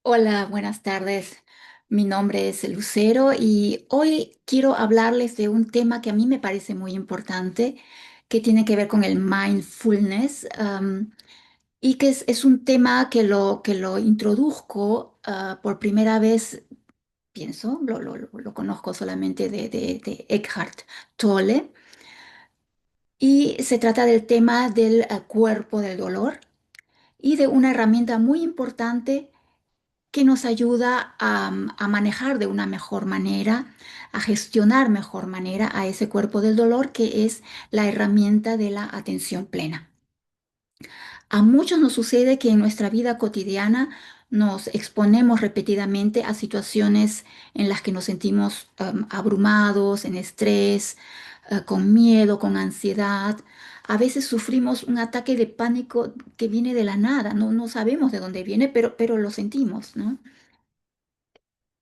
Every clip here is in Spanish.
Hola, buenas tardes. Mi nombre es Lucero y hoy quiero hablarles de un tema que a mí me parece muy importante, que tiene que ver con el mindfulness, y que es un tema que lo introduzco por primera vez, pienso, lo conozco solamente de Eckhart Tolle, y se trata del tema del cuerpo del dolor y de una herramienta muy importante que nos ayuda a manejar de una mejor manera, a gestionar mejor manera a ese cuerpo del dolor, que es la herramienta de la atención plena. A muchos nos sucede que en nuestra vida cotidiana nos exponemos repetidamente a situaciones en las que nos sentimos abrumados, en estrés, con miedo, con ansiedad. A veces sufrimos un ataque de pánico que viene de la nada, no sabemos de dónde viene, pero lo sentimos, ¿no?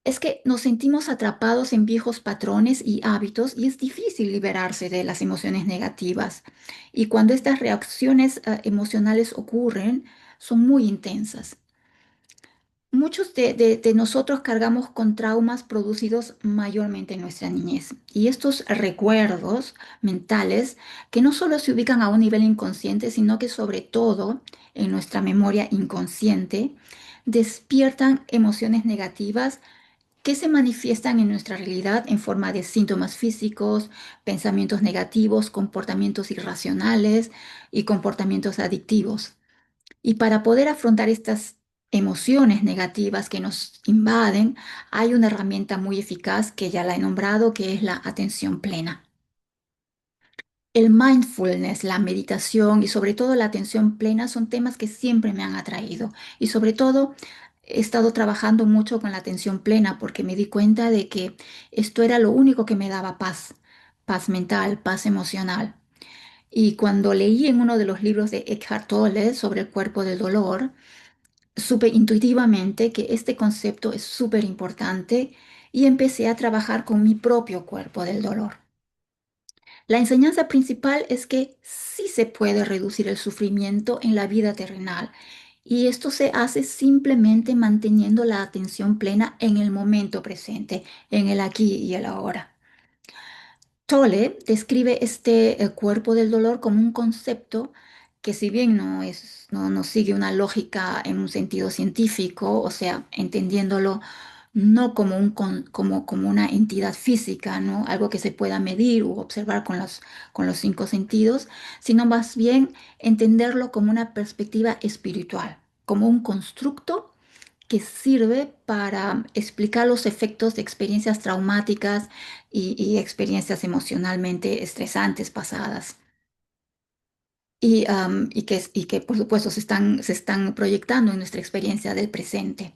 Es que nos sentimos atrapados en viejos patrones y hábitos y es difícil liberarse de las emociones negativas. Y cuando estas reacciones emocionales ocurren, son muy intensas. Muchos de nosotros cargamos con traumas producidos mayormente en nuestra niñez. Y estos recuerdos mentales, que no solo se ubican a un nivel inconsciente, sino que sobre todo en nuestra memoria inconsciente, despiertan emociones negativas que se manifiestan en nuestra realidad en forma de síntomas físicos, pensamientos negativos, comportamientos irracionales y comportamientos adictivos. Y para poder afrontar estas emociones negativas que nos invaden, hay una herramienta muy eficaz que ya la he nombrado, que es la atención plena. El mindfulness, la meditación y sobre todo la atención plena son temas que siempre me han atraído, y sobre todo he estado trabajando mucho con la atención plena porque me di cuenta de que esto era lo único que me daba paz, paz mental, paz emocional. Y cuando leí en uno de los libros de Eckhart Tolle sobre el cuerpo del dolor, supe intuitivamente que este concepto es súper importante y empecé a trabajar con mi propio cuerpo del dolor. La enseñanza principal es que sí se puede reducir el sufrimiento en la vida terrenal, y esto se hace simplemente manteniendo la atención plena en el momento presente, en el aquí y el ahora. Tolle describe este cuerpo del dolor como un concepto que, si bien no sigue una lógica en un sentido científico, o sea, entendiéndolo no como como una entidad física, ¿no? Algo que se pueda medir u observar con los cinco sentidos, sino más bien entenderlo como una perspectiva espiritual, como un constructo que sirve para explicar los efectos de experiencias traumáticas y experiencias emocionalmente estresantes pasadas. Y que por supuesto se están proyectando en nuestra experiencia del presente.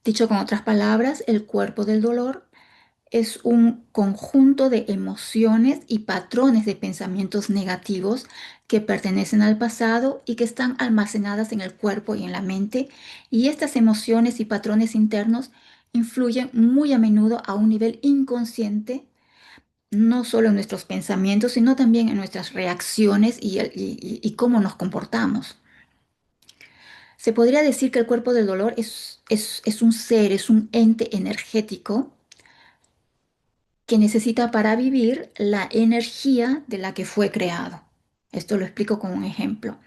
Dicho con otras palabras, el cuerpo del dolor es un conjunto de emociones y patrones de pensamientos negativos que pertenecen al pasado y que están almacenadas en el cuerpo y en la mente. Y estas emociones y patrones internos influyen muy a menudo a un nivel inconsciente, no solo en nuestros pensamientos, sino también en nuestras reacciones y cómo nos comportamos. Se podría decir que el cuerpo del dolor es un ser, es un ente energético que necesita para vivir la energía de la que fue creado. Esto lo explico con un ejemplo.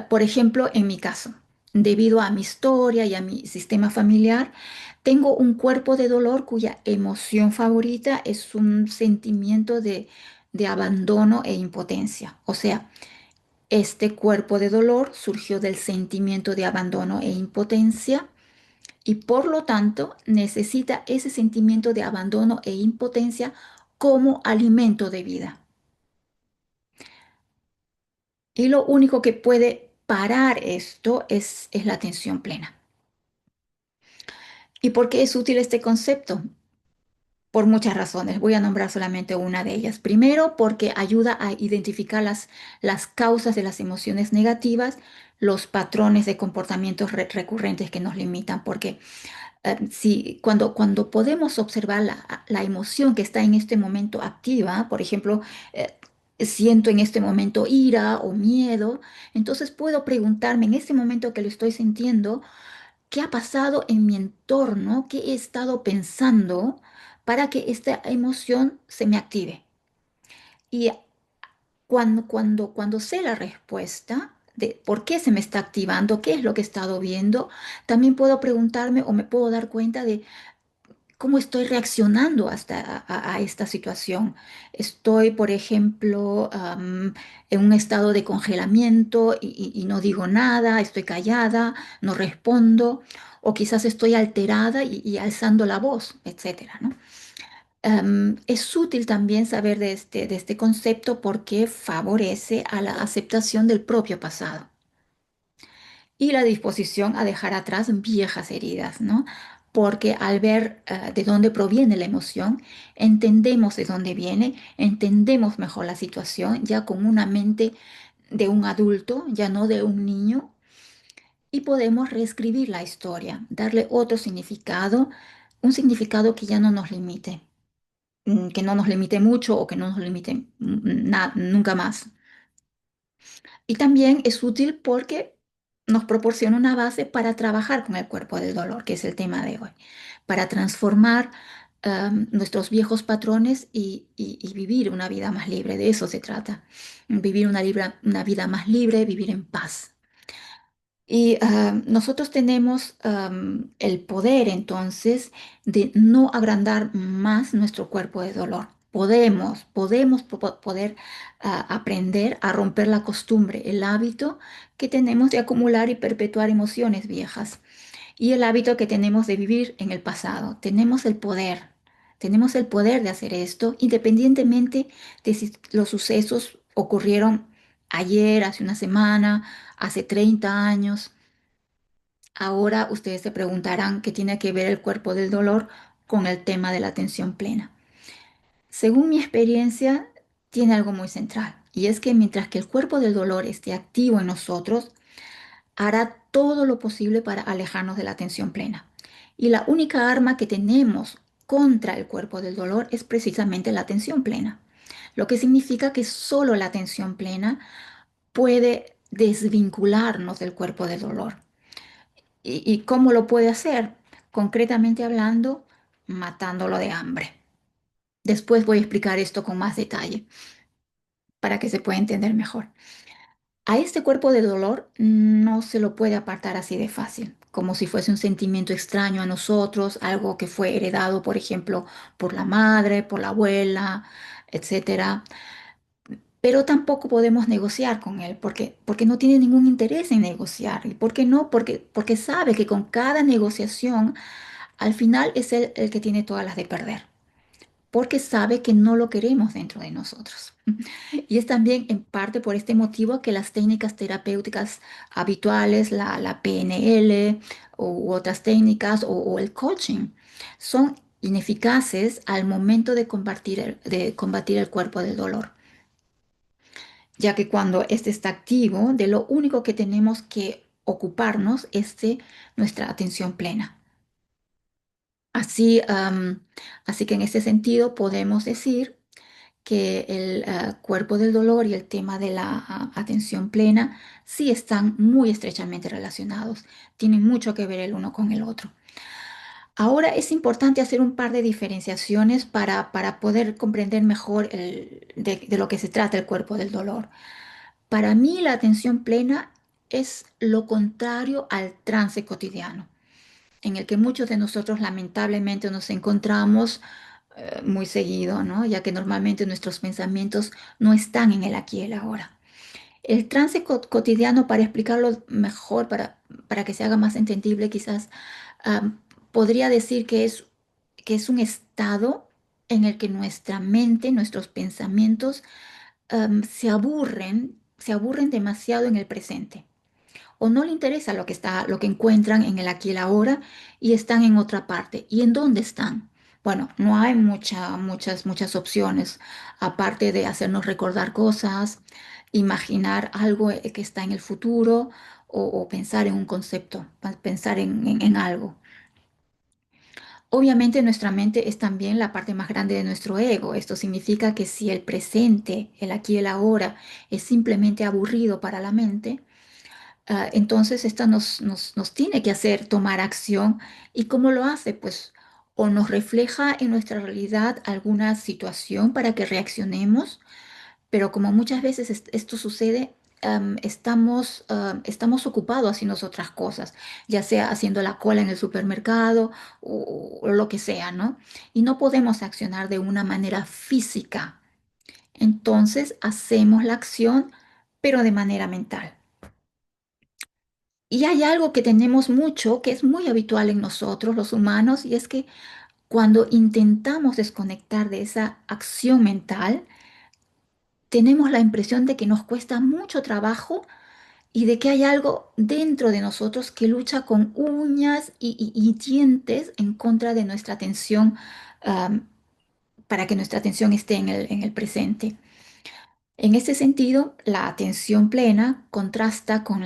Por ejemplo, en mi caso, debido a mi historia y a mi sistema familiar, tengo un cuerpo de dolor cuya emoción favorita es un sentimiento de abandono e impotencia. O sea, este cuerpo de dolor surgió del sentimiento de abandono e impotencia, y por lo tanto necesita ese sentimiento de abandono e impotencia como alimento de vida. Y lo único que puede parar esto es la atención plena. ¿Y por qué es útil este concepto? Por muchas razones. Voy a nombrar solamente una de ellas. Primero, porque ayuda a identificar las causas de las emociones negativas, los patrones de comportamientos recurrentes que nos limitan, porque si cuando podemos observar la emoción que está en este momento activa, por ejemplo, siento en este momento ira o miedo, entonces puedo preguntarme en este momento que lo estoy sintiendo, qué ha pasado en mi entorno, qué he estado pensando para que esta emoción se me active. Y cuando sé la respuesta de por qué se me está activando, qué es lo que he estado viendo, también puedo preguntarme o me puedo dar cuenta de cómo estoy reaccionando hasta a esta situación. Estoy, por ejemplo, en un estado de congelamiento y no digo nada, estoy callada, no respondo, o quizás estoy alterada y alzando la voz, etcétera, ¿no? Es útil también saber de este concepto porque favorece a la aceptación del propio pasado y la disposición a dejar atrás viejas heridas, ¿no? Porque al ver de dónde proviene la emoción, entendemos de dónde viene, entendemos mejor la situación, ya con una mente de un adulto, ya no de un niño, y podemos reescribir la historia, darle otro significado, un significado que ya no nos limite, que no nos limite mucho o que no nos limite nunca más. Y también es útil porque nos proporciona una base para trabajar con el cuerpo del dolor, que es el tema de hoy, para transformar nuestros viejos patrones y vivir una vida más libre. De eso se trata, vivir una vida más libre, vivir en paz. Y nosotros tenemos el poder entonces de no agrandar más nuestro cuerpo de dolor. Podemos poder aprender a romper la costumbre, el hábito que tenemos de acumular y perpetuar emociones viejas y el hábito que tenemos de vivir en el pasado. Tenemos el poder de hacer esto independientemente de si los sucesos ocurrieron ayer, hace una semana, hace 30 años. Ahora ustedes se preguntarán qué tiene que ver el cuerpo del dolor con el tema de la atención plena. Según mi experiencia, tiene algo muy central, y es que mientras que el cuerpo del dolor esté activo en nosotros, hará todo lo posible para alejarnos de la atención plena. Y la única arma que tenemos contra el cuerpo del dolor es precisamente la atención plena, lo que significa que solo la atención plena puede desvincularnos del cuerpo del dolor. ¿Y cómo lo puede hacer? Concretamente hablando, matándolo de hambre. Después voy a explicar esto con más detalle para que se pueda entender mejor. A este cuerpo de dolor no se lo puede apartar así de fácil, como si fuese un sentimiento extraño a nosotros, algo que fue heredado, por ejemplo, por la madre, por la abuela, etcétera. Pero tampoco podemos negociar con él porque no tiene ningún interés en negociar. ¿Y por qué no? Porque sabe que con cada negociación al final es él el que tiene todas las de perder, porque sabe que no lo queremos dentro de nosotros. Y es también en parte por este motivo que las técnicas terapéuticas habituales, la PNL u otras técnicas o el coaching, son ineficaces al momento de combatir el cuerpo del dolor, ya que cuando este está activo, de lo único que tenemos que ocuparnos es de nuestra atención plena. Así, así que en ese sentido podemos decir que el cuerpo del dolor y el tema de la atención plena sí están muy estrechamente relacionados, tienen mucho que ver el uno con el otro. Ahora es importante hacer un par de diferenciaciones para poder comprender mejor de lo que se trata el cuerpo del dolor. Para mí la atención plena es lo contrario al trance cotidiano en el que muchos de nosotros lamentablemente nos encontramos muy seguido, ¿no? Ya que normalmente nuestros pensamientos no están en el aquí y el ahora. El trance cotidiano, para explicarlo mejor, para que se haga más entendible, quizás am, podría decir que es un estado en el que nuestra mente, nuestros pensamientos se aburren demasiado en el presente o no le interesa lo que encuentran en el aquí y el ahora y están en otra parte. ¿Y en dónde están? Bueno, no hay muchas opciones, aparte de hacernos recordar cosas, imaginar algo que está en el futuro o pensar en un concepto, pensar en algo. Obviamente nuestra mente es también la parte más grande de nuestro ego. Esto significa que si el presente, el aquí y el ahora, es simplemente aburrido para la mente, Entonces, esta nos tiene que hacer tomar acción. ¿Y cómo lo hace? Pues o nos refleja en nuestra realidad alguna situación para que reaccionemos, pero como muchas veces esto sucede, estamos ocupados haciendo otras cosas, ya sea haciendo la cola en el supermercado o lo que sea, ¿no? Y no podemos accionar de una manera física. Entonces hacemos la acción, pero de manera mental. Y hay algo que tenemos mucho, que es muy habitual en nosotros, los humanos, y es que cuando intentamos desconectar de esa acción mental, tenemos la impresión de que nos cuesta mucho trabajo y de que hay algo dentro de nosotros que lucha con uñas y dientes en contra de nuestra atención, am, para que nuestra atención esté en el presente. En este sentido, la atención plena contrasta con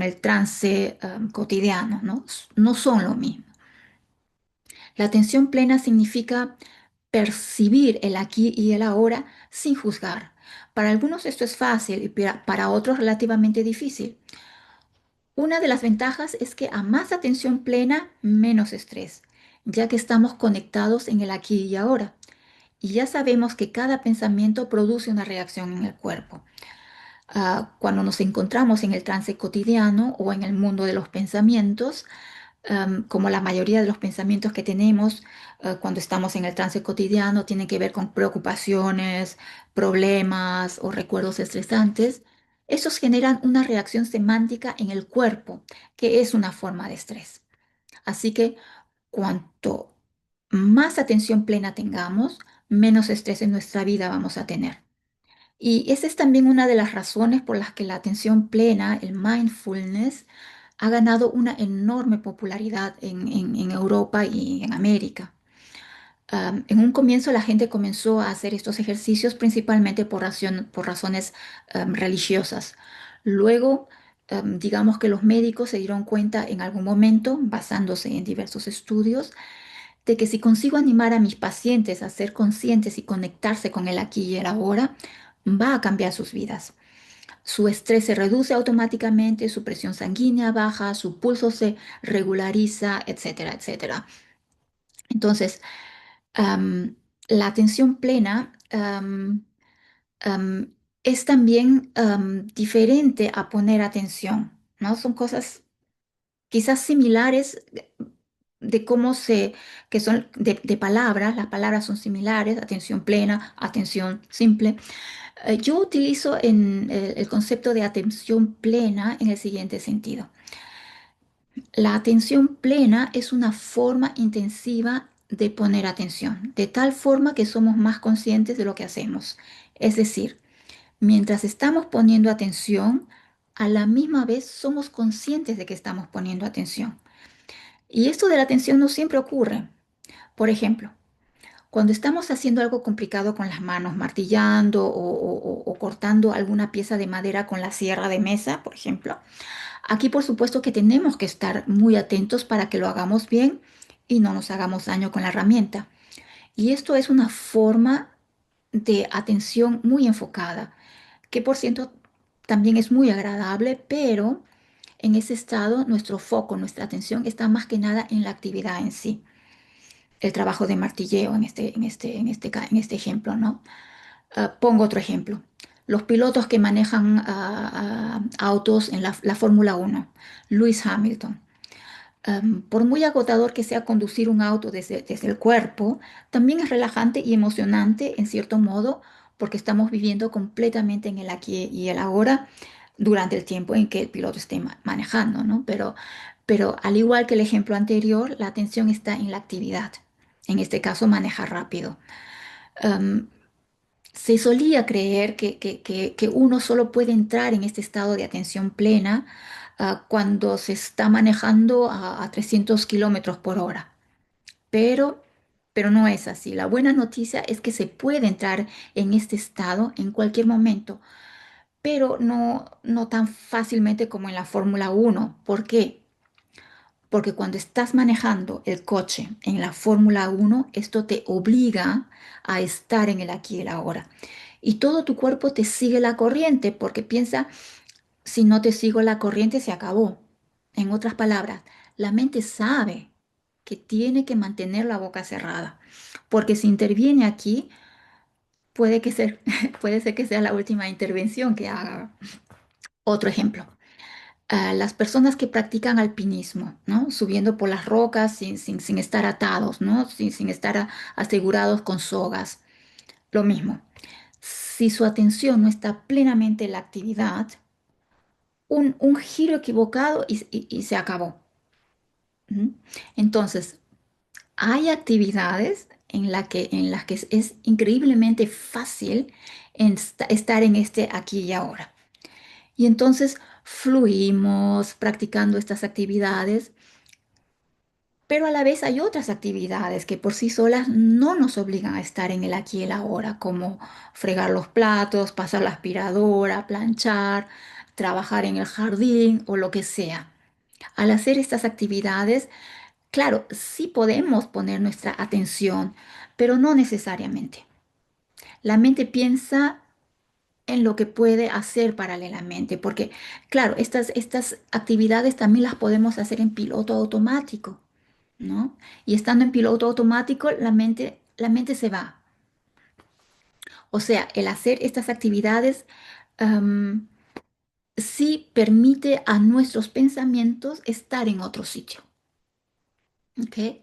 el trance cotidiano, ¿no? No son lo mismo. La atención plena significa percibir el aquí y el ahora sin juzgar. Para algunos esto es fácil y para otros relativamente difícil. Una de las ventajas es que a más atención plena, menos estrés, ya que estamos conectados en el aquí y ahora. Y ya sabemos que cada pensamiento produce una reacción en el cuerpo. Cuando nos encontramos en el trance cotidiano o en el mundo de los pensamientos, como la mayoría de los pensamientos que tenemos cuando estamos en el trance cotidiano tienen que ver con preocupaciones, problemas o recuerdos estresantes, esos generan una reacción semántica en el cuerpo, que es una forma de estrés. Así que cuanto más atención plena tengamos, menos estrés en nuestra vida vamos a tener. Y esa es también una de las razones por las que la atención plena, el mindfulness, ha ganado una enorme popularidad en Europa y en América. En un comienzo la gente comenzó a hacer estos ejercicios principalmente por razones religiosas. Luego, digamos que los médicos se dieron cuenta en algún momento, basándose en diversos estudios, de que si consigo animar a mis pacientes a ser conscientes y conectarse con el aquí y el ahora, va a cambiar sus vidas. Su estrés se reduce automáticamente, su presión sanguínea baja, su pulso se regulariza, etcétera, etcétera. Entonces, am, la atención plena am, es también diferente a poner atención, ¿no? Son cosas quizás similares de cómo que son de palabras, las palabras son similares, atención plena, atención simple. Yo utilizo el concepto de atención plena en el siguiente sentido. La atención plena es una forma intensiva de poner atención, de tal forma que somos más conscientes de lo que hacemos. Es decir, mientras estamos poniendo atención, a la misma vez somos conscientes de que estamos poniendo atención. Y esto de la atención no siempre ocurre. Por ejemplo, cuando estamos haciendo algo complicado con las manos, martillando o cortando alguna pieza de madera con la sierra de mesa, por ejemplo, aquí por supuesto que tenemos que estar muy atentos para que lo hagamos bien y no nos hagamos daño con la herramienta. Y esto es una forma de atención muy enfocada, que por cierto también es muy agradable, pero en ese estado nuestro foco, nuestra atención está más que nada en la actividad en sí, el trabajo de martilleo en este ejemplo, ¿no? Pongo otro ejemplo. Los pilotos que manejan autos en la Fórmula 1, Lewis Hamilton. Por muy agotador que sea conducir un auto desde el cuerpo, también es relajante y emocionante en cierto modo porque estamos viviendo completamente en el aquí y el ahora durante el tiempo en que el piloto esté manejando, ¿no? Pero al igual que el ejemplo anterior, la atención está en la actividad. En este caso, manejar rápido. Am, Se solía creer que uno solo puede entrar en este estado de atención plena cuando se está manejando a 300 kilómetros por hora. Pero, pero no es así. La buena noticia es que se puede entrar en este estado en cualquier momento, pero no tan fácilmente como en la Fórmula 1. ¿Por qué? Porque cuando estás manejando el coche en la Fórmula 1, esto te obliga a estar en el aquí y el ahora. Y todo tu cuerpo te sigue la corriente porque piensa, Si no te sigo la corriente, se acabó. En otras palabras, la mente sabe que tiene que mantener la boca cerrada, porque si interviene aquí, puede ser que sea la última intervención que haga. Otro ejemplo, las personas que practican alpinismo, ¿no? Subiendo por las rocas sin estar atados, ¿no? Sin estar asegurados con sogas. Lo mismo. Si su atención no está plenamente en la actividad, un giro equivocado y se acabó. ¿Mm? Entonces, hay actividades en las que es increíblemente fácil estar en este aquí y ahora. Y entonces fluimos practicando estas actividades, pero a la vez hay otras actividades que por sí solas no nos obligan a estar en el aquí y el ahora, como fregar los platos, pasar la aspiradora, planchar, trabajar en el jardín o lo que sea. Al hacer estas actividades, claro, sí podemos poner nuestra atención, pero no necesariamente. La mente piensa en lo que puede hacer paralelamente, porque, claro, estas actividades también las podemos hacer en piloto automático, ¿no? Y estando en piloto automático, la mente se va. O sea, el hacer estas actividades am, sí permite a nuestros pensamientos estar en otro sitio, ¿ok?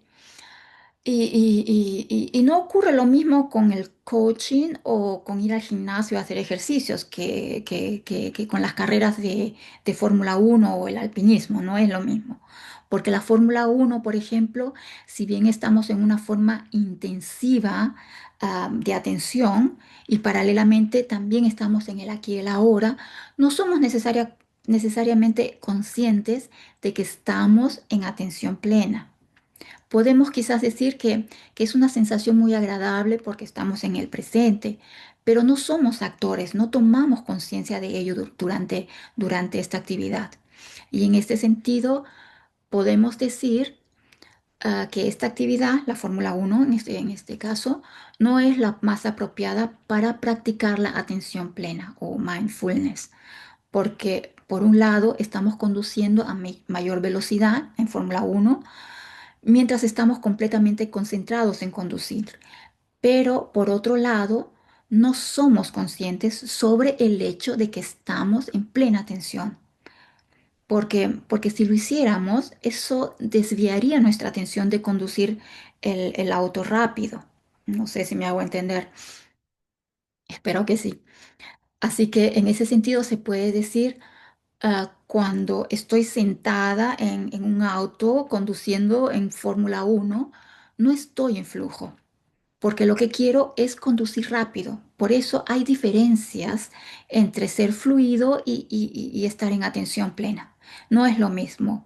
Y no ocurre lo mismo con el coaching o con ir al gimnasio a hacer ejercicios que con las carreras de Fórmula uno o el alpinismo, no es lo mismo. Porque la Fórmula uno, por ejemplo, si bien estamos en una forma intensiva de atención y paralelamente también estamos en el aquí y el ahora, no somos necesariamente conscientes de que estamos en atención plena. Podemos quizás decir que es una sensación muy agradable porque estamos en el presente, pero no somos actores, no tomamos conciencia de ello durante esta actividad. Y en este sentido, podemos decir que esta actividad, la Fórmula uno en este caso, no es la más apropiada para practicar la atención plena o mindfulness, porque por un lado estamos conduciendo a mayor velocidad en Fórmula uno mientras estamos completamente concentrados en conducir. Pero por otro lado, no somos conscientes sobre el hecho de que estamos en plena atención. Porque si lo hiciéramos, eso desviaría nuestra atención de conducir el auto rápido. No sé si me hago entender. Espero que sí. Así que en ese sentido se puede decir, cuando estoy sentada en un auto conduciendo en Fórmula uno, no estoy en flujo, porque lo que quiero es conducir rápido. Por eso hay diferencias entre ser fluido y estar en atención plena. No es lo mismo,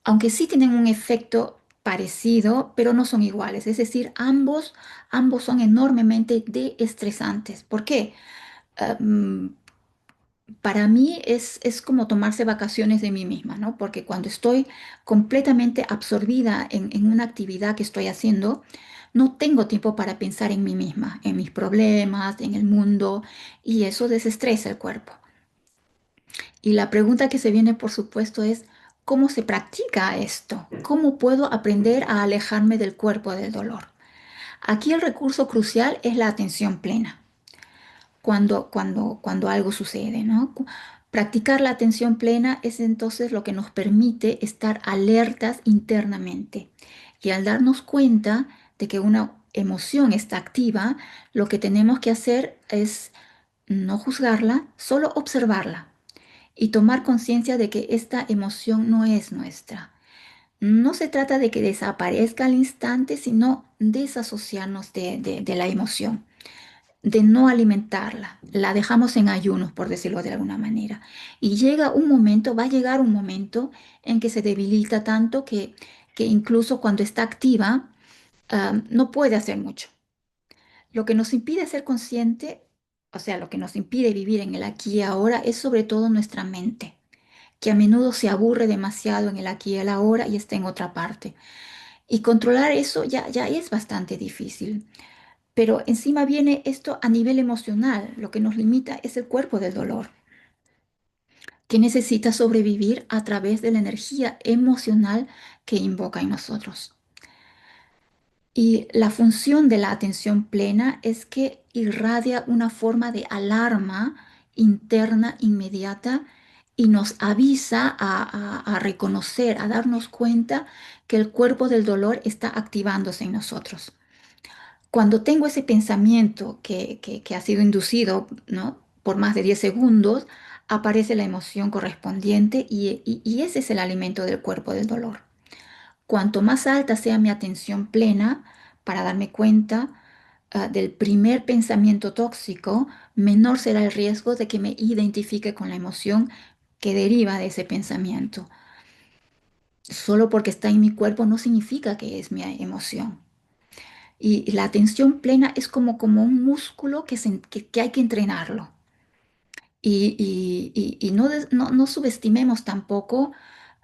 aunque sí tienen un efecto parecido, pero no son iguales. Es decir, ambos son enormemente deestresantes. ¿Por qué? Ah, para mí es como tomarse vacaciones de mí misma, ¿no? Porque cuando estoy completamente absorbida en una actividad que estoy haciendo, no tengo tiempo para pensar en mí misma, en mis problemas, en el mundo, y eso desestresa el cuerpo. Y la pregunta que se viene, por supuesto, es, ¿cómo se practica esto? ¿Cómo puedo aprender a alejarme del cuerpo del dolor? Aquí el recurso crucial es la atención plena cuando algo sucede, ¿no? Practicar la atención plena es entonces lo que nos permite estar alertas internamente. Y al darnos cuenta de que una emoción está activa, lo que tenemos que hacer es no juzgarla, solo observarla y tomar conciencia de que esta emoción no es nuestra. No se trata de que desaparezca al instante, sino desasociarnos de la emoción, de no alimentarla. La dejamos en ayunos, por decirlo de alguna manera. Y va a llegar un momento en que se debilita tanto que incluso cuando está activa, no puede hacer mucho. Lo que nos impide ser consciente, o sea, lo que nos impide vivir en el aquí y ahora, es sobre todo nuestra mente, que a menudo se aburre demasiado en el aquí y el ahora y está en otra parte. Y controlar eso ya es bastante difícil. Pero encima viene esto a nivel emocional. Lo que nos limita es el cuerpo del dolor, que necesita sobrevivir a través de la energía emocional que invoca en nosotros. Y la función de la atención plena es que irradia una forma de alarma interna inmediata y nos avisa a reconocer, a darnos cuenta que el cuerpo del dolor está activándose en nosotros. Cuando tengo ese pensamiento que ha sido inducido, ¿no?, por más de 10 segundos, aparece la emoción correspondiente y ese es el alimento del cuerpo del dolor. Cuanto más alta sea mi atención plena para darme cuenta del primer pensamiento tóxico, menor será el riesgo de que me identifique con la emoción que deriva de ese pensamiento. Solo porque está en mi cuerpo no significa que es mi emoción. Y la atención plena es como un músculo que hay que entrenarlo. Y no subestimemos tampoco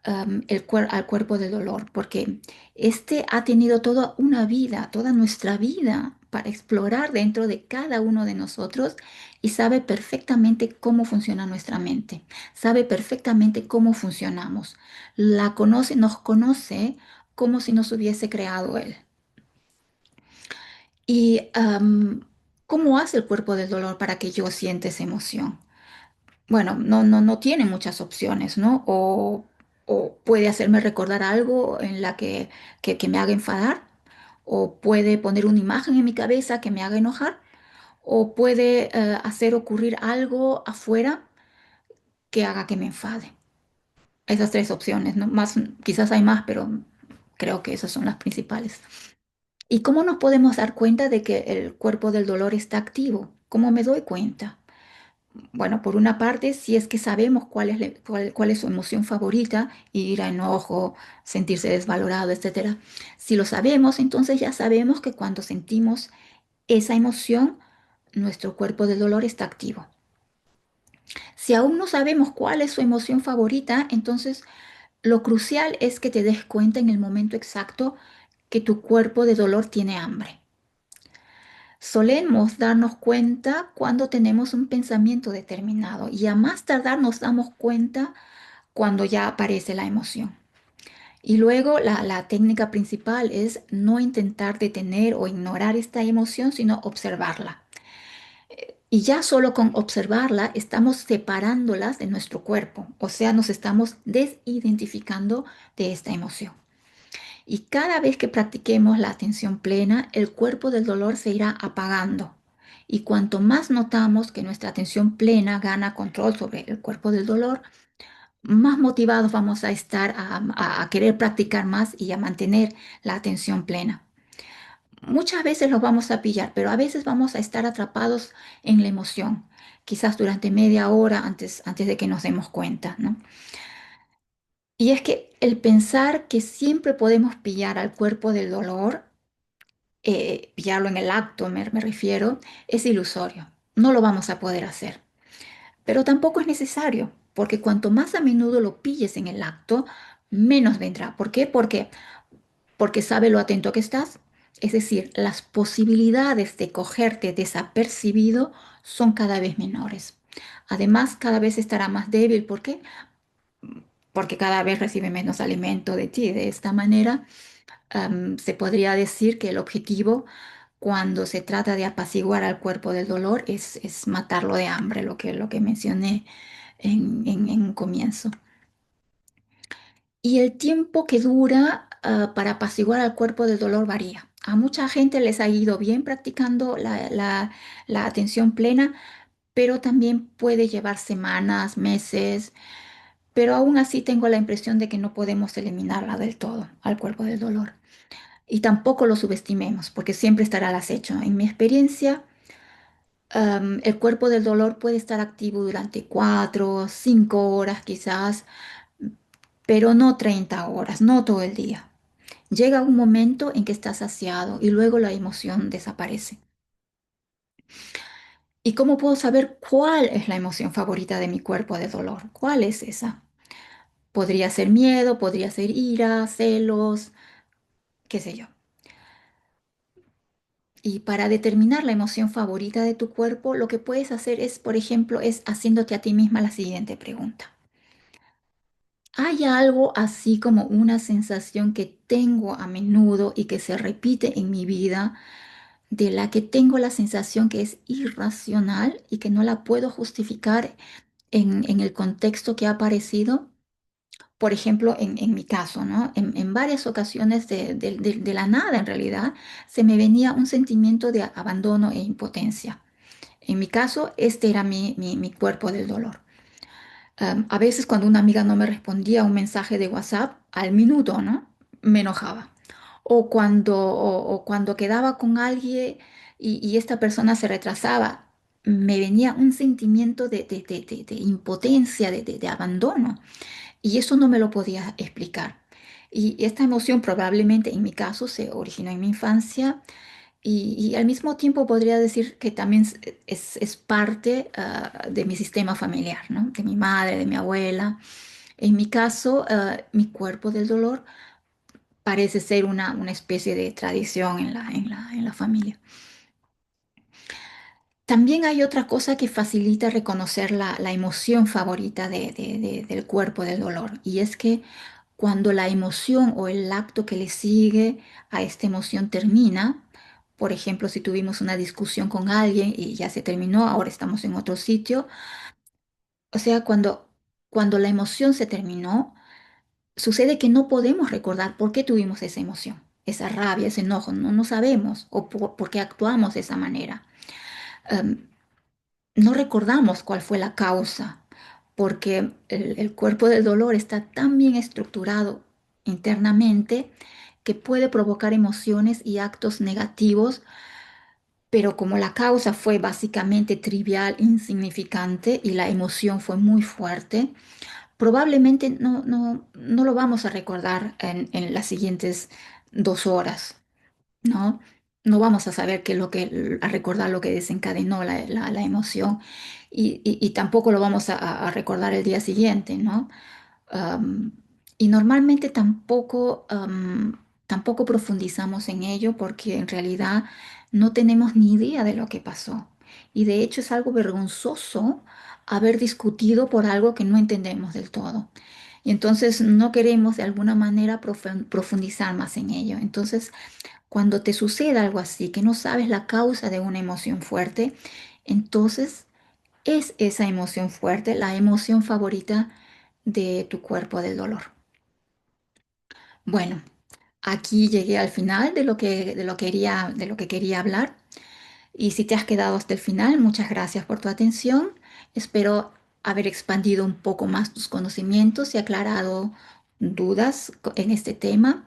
al cuerpo del dolor, porque este ha tenido toda una vida, toda nuestra vida para explorar dentro de cada uno de nosotros y sabe perfectamente cómo funciona nuestra mente, sabe perfectamente cómo funcionamos, la conoce, nos conoce como si nos hubiese creado él. ¿Y cómo hace el cuerpo del dolor para que yo sienta esa emoción? Bueno, no tiene muchas opciones, ¿no? O puede hacerme recordar algo en la que me haga enfadar, o puede poner una imagen en mi cabeza que me haga enojar, o puede hacer ocurrir algo afuera que haga que me enfade. Esas tres opciones, ¿no? Más, quizás hay más, pero creo que esas son las principales. ¿Y cómo nos podemos dar cuenta de que el cuerpo del dolor está activo? ¿Cómo me doy cuenta? Bueno, por una parte, si es que sabemos cuál es su emoción favorita, ira, enojo, sentirse desvalorado, etcétera. Si lo sabemos, entonces ya sabemos que cuando sentimos esa emoción, nuestro cuerpo del dolor está activo. Si aún no sabemos cuál es su emoción favorita, entonces lo crucial es que te des cuenta en el momento exacto que tu cuerpo de dolor tiene hambre. Solemos darnos cuenta cuando tenemos un pensamiento determinado y a más tardar nos damos cuenta cuando ya aparece la emoción. Y luego la técnica principal es no intentar detener o ignorar esta emoción, sino observarla. Y ya solo con observarla estamos separándolas de nuestro cuerpo, o sea, nos estamos desidentificando de esta emoción. Y cada vez que practiquemos la atención plena, el cuerpo del dolor se irá apagando. Y cuanto más notamos que nuestra atención plena gana control sobre el cuerpo del dolor, más motivados vamos a estar a querer practicar más y a mantener la atención plena. Muchas veces los vamos a pillar, pero a veces vamos a estar atrapados en la emoción, quizás durante media hora antes de que nos demos cuenta, ¿no? Y es que el pensar que siempre podemos pillar al cuerpo del dolor, pillarlo en el acto, me refiero, es ilusorio. No lo vamos a poder hacer. Pero tampoco es necesario, porque cuanto más a menudo lo pilles en el acto, menos vendrá. ¿Por qué? Porque sabe lo atento que estás. Es decir, las posibilidades de cogerte desapercibido son cada vez menores. Además, cada vez estará más débil. ¿Por qué? Porque cada vez recibe menos alimento de ti. De esta manera, se podría decir que el objetivo cuando se trata de apaciguar al cuerpo del dolor es matarlo de hambre, lo que mencioné en un comienzo. Y el tiempo que dura para apaciguar al cuerpo del dolor varía. A mucha gente les ha ido bien practicando la atención plena, pero también puede llevar semanas, meses, pero aún así tengo la impresión de que no podemos eliminarla del todo al cuerpo del dolor. Y tampoco lo subestimemos, porque siempre estará al acecho. En mi experiencia, el cuerpo del dolor puede estar activo durante 4, 5 horas quizás, pero no 30 horas, no todo el día. Llega un momento en que estás saciado y luego la emoción desaparece. ¿Y cómo puedo saber cuál es la emoción favorita de mi cuerpo de dolor? ¿Cuál es esa? Podría ser miedo, podría ser ira, celos, qué sé yo. Y para determinar la emoción favorita de tu cuerpo, lo que puedes hacer es, por ejemplo, es haciéndote a ti misma la siguiente pregunta. hay algo así como una sensación que tengo a menudo y que se repite en mi vida, de la que tengo la sensación que es irracional y que no la puedo justificar en el contexto que ha aparecido. Por ejemplo, en mi caso, ¿no? En varias ocasiones de la nada, en realidad, se me venía un sentimiento de abandono e impotencia. En mi caso, este era mi cuerpo del dolor. A veces cuando una amiga no me respondía a un mensaje de WhatsApp al minuto, ¿no? Me enojaba. O cuando quedaba con alguien y esta persona se retrasaba, me venía un sentimiento de impotencia, de abandono. Y eso no me lo podía explicar. Y esta emoción probablemente en mi caso se originó en mi infancia y al mismo tiempo podría decir que también es parte de mi sistema familiar, ¿no? De mi madre, de mi abuela. En mi caso, mi cuerpo del dolor parece ser una especie de tradición en la familia. También hay otra cosa que facilita reconocer la emoción favorita del cuerpo del dolor, y es que cuando la emoción o el acto que le sigue a esta emoción termina, por ejemplo, si tuvimos una discusión con alguien y ya se terminó, ahora estamos en otro sitio, o sea, cuando la emoción se terminó, sucede que no podemos recordar por qué tuvimos esa emoción, esa rabia, ese enojo, no sabemos o por qué actuamos de esa manera. Em, no recordamos cuál fue la causa, porque el cuerpo del dolor está tan bien estructurado internamente que puede provocar emociones y actos negativos, pero como la causa fue básicamente trivial, insignificante y la emoción fue muy fuerte, probablemente no lo vamos a recordar en las siguientes 2 horas. ¿No? No vamos a saber qué es a recordar lo que desencadenó la emoción y tampoco lo vamos a recordar el día siguiente, ¿no? Am, y normalmente tampoco profundizamos en ello porque en realidad no tenemos ni idea de lo que pasó. Y de hecho es algo vergonzoso haber discutido por algo que no entendemos del todo. Y entonces no queremos de alguna manera profundizar más en ello. Entonces, cuando te sucede algo así, que no sabes la causa de una emoción fuerte, entonces es esa emoción fuerte la emoción favorita de tu cuerpo del dolor. Bueno, aquí llegué al final de lo que quería hablar. Y si te has quedado hasta el final, muchas gracias por tu atención. Espero haber expandido un poco más tus conocimientos y aclarado dudas en este tema.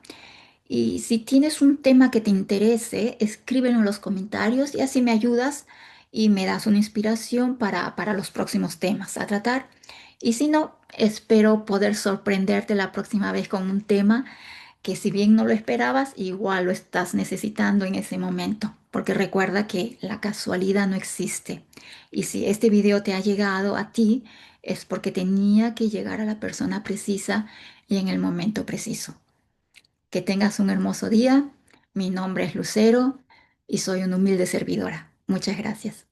Y si tienes un tema que te interese, escríbelo en los comentarios y así me ayudas y me das una inspiración para los próximos temas a tratar. Y si no, espero poder sorprenderte la próxima vez con un tema que si bien no lo esperabas, igual lo estás necesitando en ese momento. Porque recuerda que la casualidad no existe. Y si este video te ha llegado a ti, es porque tenía que llegar a la persona precisa y en el momento preciso. Que tengas un hermoso día. Mi nombre es Lucero y soy una humilde servidora. Muchas gracias.